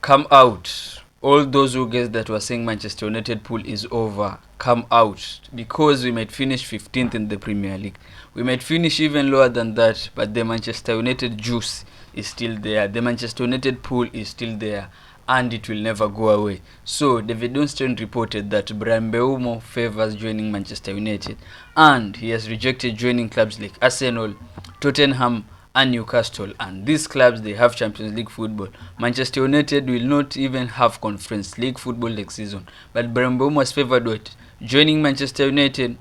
come out. All those who guess that were saying Manchester United pool is over, come out, because we might finish 15th in the Premier League. We might finish even lower than that, but the Manchester United juice is still there. The Manchester United pool is still there, and it will never go away. So David Dunstone reported that Bryan Mbeumo favors joining Manchester United, and he has rejected joining clubs like Arsenal, Tottenham, and Newcastle, and these clubs, they have Champions League football. Manchester United will not even have Conference League football next season, but Bryan Mbeumo has favoured what? Joining Manchester United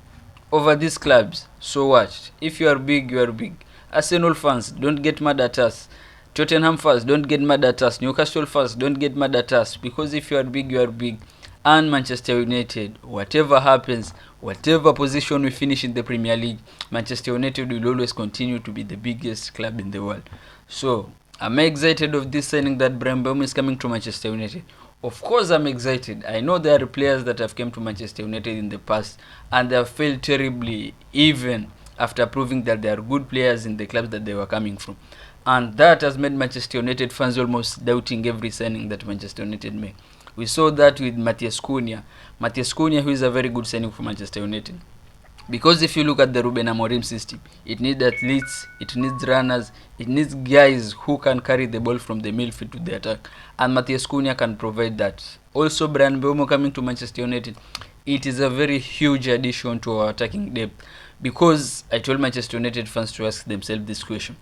over these clubs. So what? If you are big, you are big. Arsenal fans, don't get mad at us. Tottenham fans, don't get mad at us. Newcastle fans, don't get mad at us, because if you are big, you are big. And Manchester United, whatever happens, whatever position we finish in the Premier League, Manchester United will always continue to be the biggest club in the world. So I'm excited of this signing that Bryan Mbeumo is coming to Manchester United. Of course I'm excited. I know there are players that have come to Manchester United in the past and they have failed terribly, even after proving that they are good players in the clubs that they were coming from. And that has made Manchester United fans almost doubting every signing that Manchester United made. We saw that with Matheus Cunha. Matheus Cunha, who is a very good signing for Manchester United. Because if you look at the Ruben Amorim system, it needs athletes, it needs runners, it needs guys who can carry the ball from the midfield to the attack. And Matheus Cunha can provide that. Also, Bryan Mbeumo coming to Manchester United, it is a very huge addition to our attacking depth. Because I told Manchester United fans to ask themselves this question.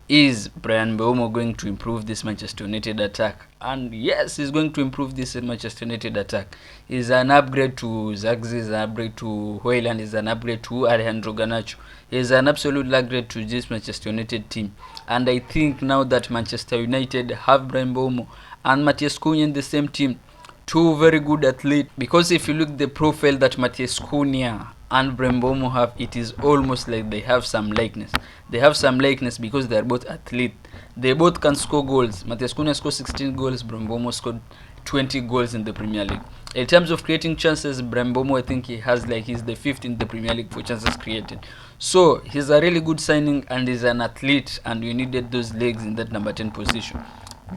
Is Bryan Mbeumo going to improve this Manchester United attack? And yes, he's going to improve this Manchester United attack. He's an upgrade to Zagzi, he's an upgrade to Hoyland, he's an upgrade to Alejandro Garnacho. He's an absolute upgrade to this Manchester United team. And I think now that Manchester United have Bryan Mbeumo and Matheus Cunha in the same team, two very good athletes. Because if you look at the profile that Matheus Cunha and Bryan Mbeumo have, it is almost like they have some likeness. They have some likeness because they are both athletes. They both can score goals. Matheus Cunha scored 16 goals, Bryan Mbeumo scored 20 goals in the Premier League. In terms of creating chances, Bryan Mbeumo, I think he's the fifth in the Premier League for chances created. So he's a really good signing and he's an athlete, and you needed those legs in that number 10 position.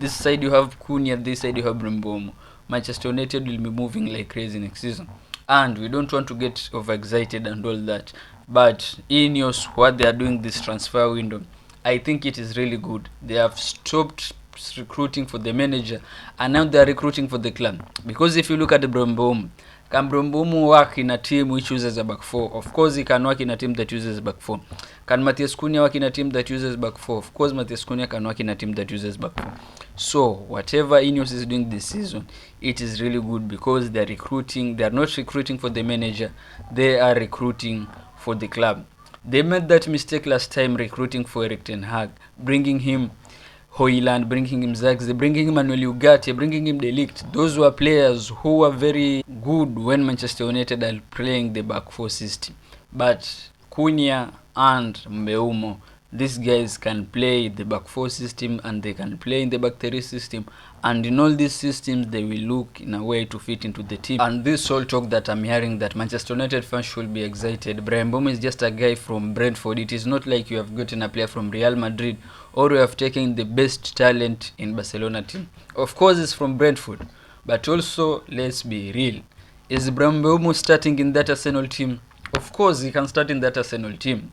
This side you have Cunha, this side you have Bryan Mbeumo. Manchester United will be moving like crazy next season. And we don't want to get overexcited and all that. But Ineos, what they are doing this transfer window, I think it is really good. They have stopped recruiting for the manager and now they are recruiting for the club. Because if you look at the Bryan Mbeumo, can Bryan Mbeumo work in a team which uses a back four? Of course he can work in a team that uses back four. Can Matheus Cunha work in a team that uses back four? Of course Matheus Cunha can work in a team that uses back four. So whatever Ineos is doing this season, it is really good because they are recruiting. They are not recruiting for the manager, they are recruiting for the club. They made that mistake last time recruiting for Ten Hag, bringing him Hoyland, bringing him Zagze, bringing him Manuel Ugarte, bringing him De Ligt. Those were players who were very good when Manchester United are playing the back four system. But Cunha and Mbeumo, these guys can play the back four system and they can play in the back three system, and in all these systems they will look in a way to fit into the team. And this whole talk that I'm hearing that Manchester United fans should be excited, Bryan Mbeumo is just a guy from Brentford. It is not like you have gotten a player from Real Madrid or you have taken the best talent in Barcelona team. Of course it's from Brentford, but also let's be real. Is Bryan Mbeumo starting in that Arsenal team? Of course he can start in that Arsenal team,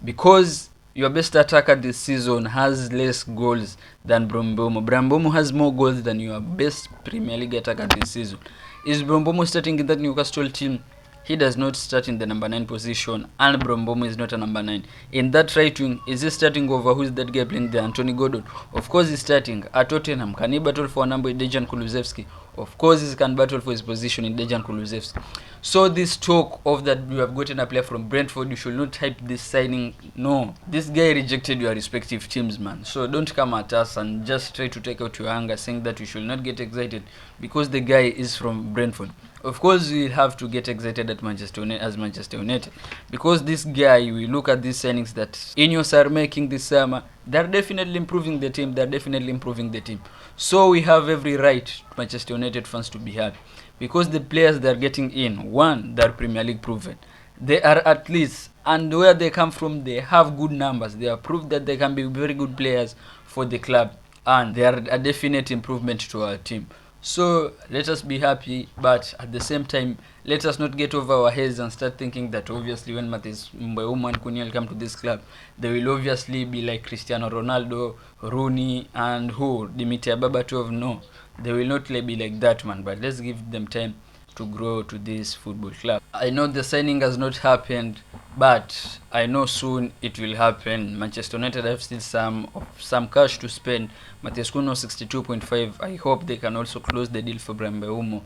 because your best attacker this season has less goals than Bryan Mbeumo. Bryan Mbeumo has more goals than your best Premier League attacker this season. Is Bryan Mbeumo starting in that Newcastle team? He does not start in the number 9 position, and Bryan Mbeumo is not a number 9. In that right wing, is he starting over who is that guy playing there? Anthony Gordon. Of course he's starting. At Tottenham, can he battle for a number with Dejan Kulusevski? Of course he can battle for his position in Dejan Kulusevski. So this talk of that you have gotten a player from Brentford, you should not hype this signing. No, this guy rejected your respective teams, man. So don't come at us and just try to take out your anger saying that you should not get excited because the guy is from Brentford. Of course we have to get excited at Manchester United because this guy, we look at these signings that Ineos are making this summer, they're definitely improving the team. So we have every right, Manchester United fans, to be happy because the players they're getting in, one, they're Premier League proven, they are athletes, and where they come from they have good numbers. They have proved that they can be very good players for the club. and they are a definite improvement to our team. So let us be happy, but at the same time, let us not get over our heads and start thinking that obviously when Matheus Mbeumo and Cunha come to this club, they will obviously be like Cristiano Ronaldo, Rooney, and who? Dimitri Berbatov. No, they will not be like that, man. But let's give them time to grow to this football club. I know the signing has not happened, but I know soon it will happen. Manchester United have still some cash to spend. Matheus Cunha 62.5. I hope they can also close the deal for Bryan Mbeumo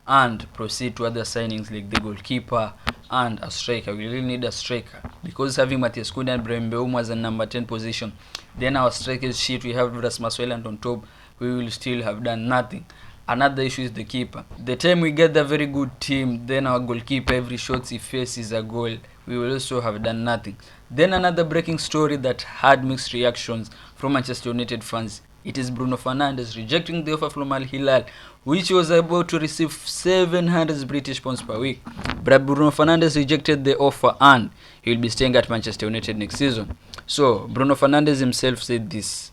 and proceed to other signings like the goalkeeper and a striker. We really need a striker because having Matheus Cunha and Bryan Mbeumo as a number 10 position, then our strikers sheet, we have Rasmus Hojlund on top, we will still have done nothing. Another issue is the keeper. The time we get a very good team, then our goalkeeper, every shot he faces a goal, we will also have done nothing. Then another breaking story that had mixed reactions from Manchester United fans. It is Bruno Fernandes rejecting the offer from Al Hilal, which was about to receive 700 British pounds per week. But Bruno Fernandes rejected the offer and he will be staying at Manchester United next season. So Bruno Fernandes himself said this: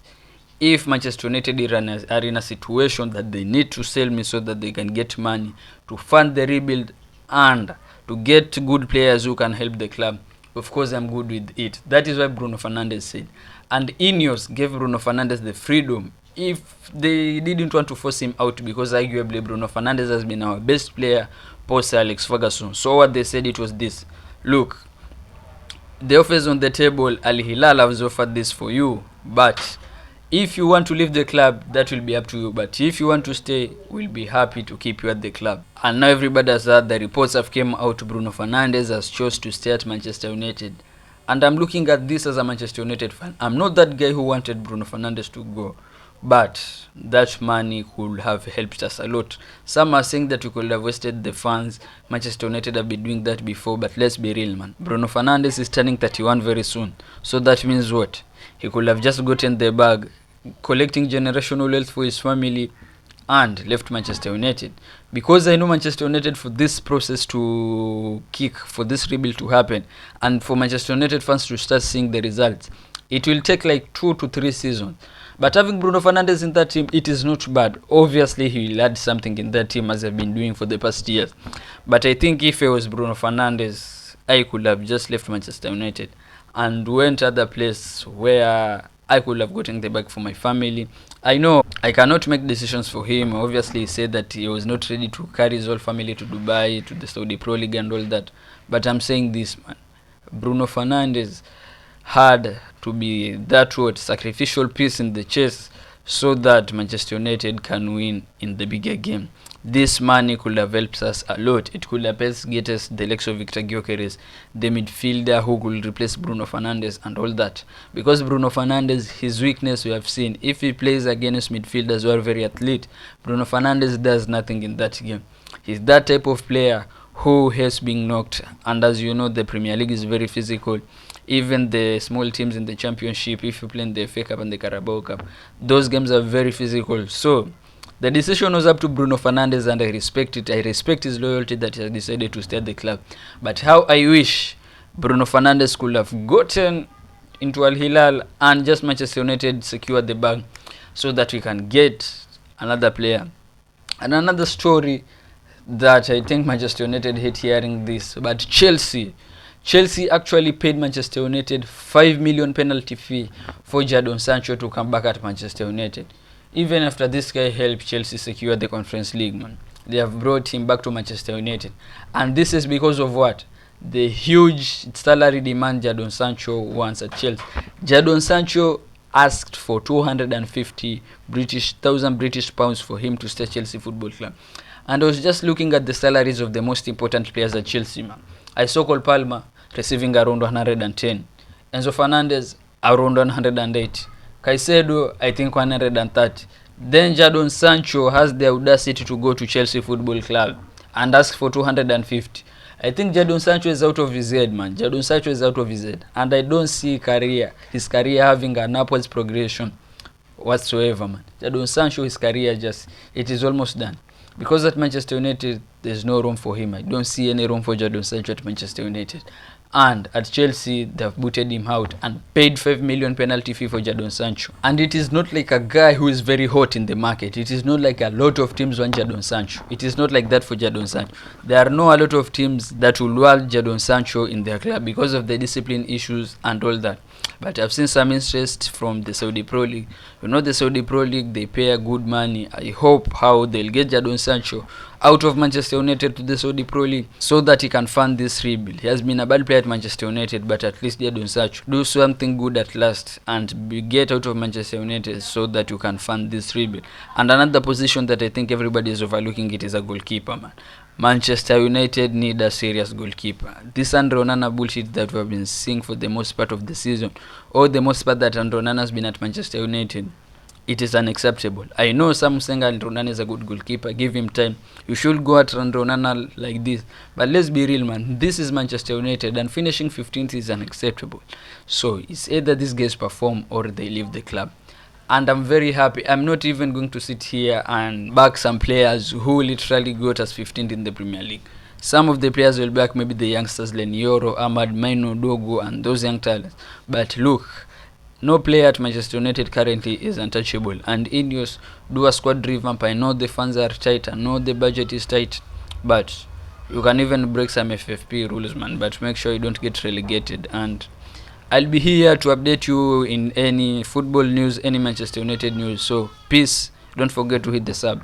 if Manchester United are in a situation that they need to sell me so that they can get money to fund the rebuild and to get good players who can help the club, of course I'm good with it. That is why Bruno Fernandes said. And Ineos gave Bruno Fernandes the freedom if they didn't want to force him out, because arguably Bruno Fernandes has been our best player post Alex Ferguson. So what they said, it was this: look, the offers on the table, Al Hilal has offered this for you, but if you want to leave the club, that will be up to you. But if you want to stay, we'll be happy to keep you at the club. And now everybody has heard the reports have come out. Bruno Fernandes has chose to stay at Manchester United. And I'm looking at this as a Manchester United fan. I'm not that guy who wanted Bruno Fernandes to go, but that money could have helped us a lot. Some are saying that we could have wasted the funds. Manchester United have been doing that before, but let's be real, man. Bruno Fernandes is turning 31 very soon. So that means what? He could have just gotten the bag, collecting generational wealth for his family, and left Manchester United. Because I know Manchester United, for this process to kick, for this rebuild to happen, and for Manchester United fans to start seeing the results, it will take like 2 to 3 seasons. But having Bruno Fernandes in that team, it is not bad. Obviously, he will add something in that team as I've been doing for the past years. But I think if it was Bruno Fernandes, I could have just left Manchester United and went other place where I could have gotten the bag for my family. I know I cannot make decisions for him. Obviously, he said that he was not ready to carry his whole family to Dubai, to the Saudi Pro League and all that. But I'm saying this, man. Bruno Fernandes had to be that sacrificial piece in the chess so that Manchester United can win in the bigger game. This money could have helped us a lot. It could have helped get us the likes of Victor Gyökeres, the midfielder who could replace Bruno Fernandes and all that. Because Bruno Fernandes, his weakness we have seen, if he plays against midfielders who are very athlete, Bruno Fernandes does nothing in that game. He's that type of player who has been knocked, and as you know, the Premier League is very physical. Even the small teams in the Championship, if you play in the FA Cup and the Carabao Cup, those games are very physical. So the decision was up to Bruno Fernandes, and I respect it. I respect his loyalty that he has decided to stay at the club. But how I wish Bruno Fernandes could have gotten into Al Hilal and just Manchester United secure the bag so that we can get another player. And another story that I think Manchester United hate hearing this, but Chelsea actually paid Manchester United 5 million penalty fee for Jadon Sancho to come back at Manchester United. Even after this guy helped Chelsea secure the Conference League, man, they have brought him back to Manchester United. And this is because of what? The huge salary demand Jadon Sancho wants at Chelsea. Jadon Sancho asked for 250,000 British pounds for him to stay at Chelsea Football Club. And I was just looking at the salaries of the most important players at Chelsea, man. I saw Cole Palmer receiving around 110. Enzo Fernandez around 108. Caicedo, I think 130. Then Jadon Sancho has the audacity to go to Chelsea Football Club and ask for 250. I think Jadon Sancho is out of his head, man. Jadon Sancho is out of his head. And I don't see his career having an upwards progression whatsoever, man. Jadon Sancho, his career it is almost done. Because at Manchester United, there's no room for him. I don't see any room for Jadon Sancho at Manchester United. And at Chelsea, they've booted him out and paid 5 million penalty fee for Jadon Sancho. And it is not like a guy who is very hot in the market. It is not like a lot of teams want Jadon Sancho. It is not like that for Jadon Sancho. There are no a lot of teams that will want Jadon Sancho in their club because of the discipline issues and all that. But I've seen some interest from the Saudi Pro League. You know, the Saudi Pro League, they pay a good money. I hope how they'll get Jadon Sancho out of Manchester United to the Saudi Pro League so that he can fund this rebuild. He has been a bad player at Manchester United, but at least Jadon Sancho do something good at last and get out of Manchester United so that you can fund this rebuild. And another position that I think everybody is overlooking, it is a goalkeeper, man. Manchester United need a serious goalkeeper. This Andre Onana bullshit that we have been seeing for the most part of the season, or the most part that Andre Onana has been at Manchester United, it is unacceptable. I know some saying Andre Onana is a good goalkeeper, give him time. You should go at Andre Onana like this. But let's be real, man. This is Manchester United and finishing 15th is unacceptable. So it's either these guys perform or they leave the club. And I'm very happy. I'm not even going to sit here and back some players who literally got us 15th in the Premier League. Some of the players will back maybe the youngsters Lenioro, Ahmad, Maino, Dogo and those young talents. But look, no player at Manchester United currently is untouchable. And Ineos do a squad revamp. I know the funds are tight. I know the budget is tight. But you can even break some FFP rules, man. But make sure you don't get relegated. And I'll be here to update you in any football news, any Manchester United news. So, peace. Don't forget to hit the sub.